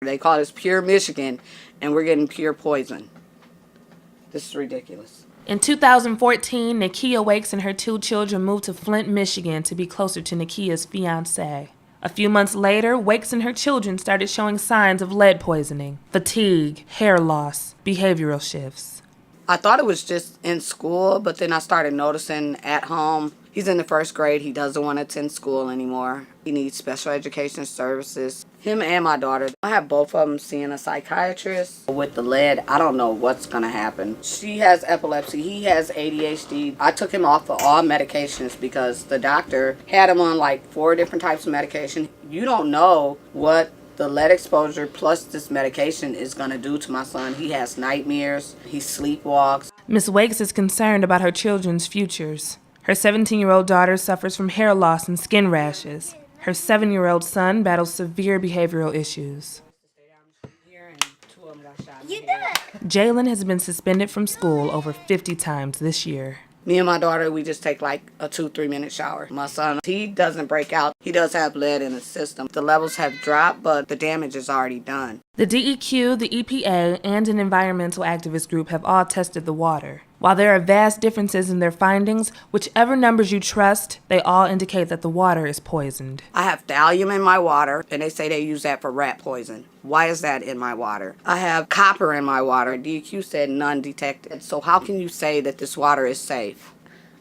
They call this pure Michigan, and we're getting pure poison. This is ridiculous. In 2014, Nakiya Wakes and her 2 children moved to Flint, Michigan to be closer to Nakiya's fiancé. A few months later, Wakes and her children started showing signs of lead poisoning, fatigue, hair loss, behavioral shifts. I thought it was just in school, but then I started noticing at home. He's in the 1st grade. He doesn't want to attend school anymore. He needs special education services. Him and my daughter, I have both of them seeing a psychiatrist. With the lead, I don't know what's going to happen. She has epilepsy. He has ADHD. I took him off of all medications because the doctor had him on like 4 different types of medication. You don't know what the lead exposure plus this medication is going to do to my son. He has nightmares. He sleepwalks. Ms. Wakes is concerned about her children's futures. Her 17-year-old daughter suffers from hair loss and skin rashes. Her 7-year-old son battles severe behavioral issues. Jalen has been suspended from school over 50 times this year. Me and my daughter, we just take like a 2-3 minute shower. My son, he doesn't break out. He does have lead in his system. The levels have dropped, but the damage is already done. The DEQ, the EPA, and an environmental activist group have all tested the water. While there are vast differences in their findings, whichever numbers you trust, they all indicate that the water is poisoned. I have thallium in my water, and they say they use that for rat poison. Why is that in my water? I have copper in my water. DEQ said none detected. So how can you say that this water is safe?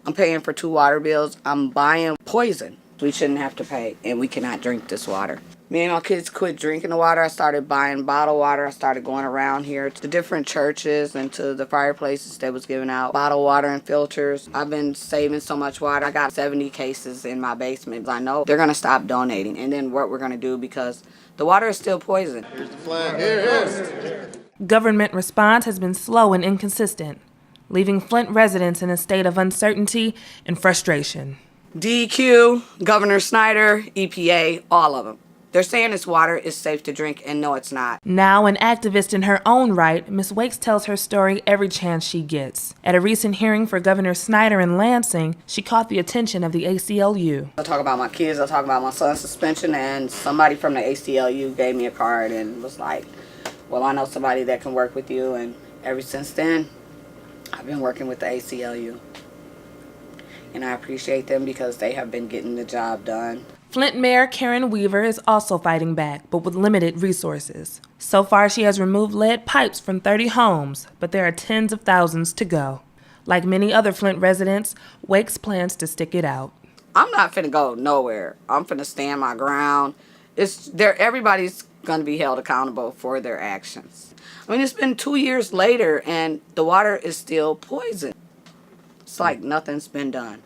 I'm paying for 2 water bills. I'm buying poison. We shouldn't have to pay, and we cannot drink this water. Me and my kids quit drinking the water. I started buying bottled water. I started going around here to different churches and to the fireplaces that was giving out bottled water and filters. I've been saving so much water. I got 70 cases in my basement. I know they're going to stop donating. And then what we're going to do, because the water is still poison. Here's the flag. Here it is. Government response has been slow and inconsistent, leaving Flint residents in a state of uncertainty and frustration. DEQ, Governor Snyder, EPA, all of them. They're saying this water is safe to drink, and no, it's not. Now an activist in her own right, Ms. Wakes tells her story every chance she gets. At a recent hearing for Governor Snyder in Lansing, she caught the attention of the ACLU. I talk about my kids, I talk about my son's suspension, and somebody from the ACLU gave me a card and was like, well, I know somebody that can work with you, and ever since then, I've been working with the ACLU. And I appreciate them because they have been getting the job done. Flint Mayor Karen Weaver is also fighting back, but with limited resources. So far, she has removed lead pipes from 30 homes, but there are tens of thousands to go. Like many other Flint residents, Wakes plans to stick it out. I'm not finna go nowhere. I'm finna stand my ground. Everybody's gonna be held accountable for their actions. I mean, it's been 2 years later, and the water is still poison. It's like nothing's been done.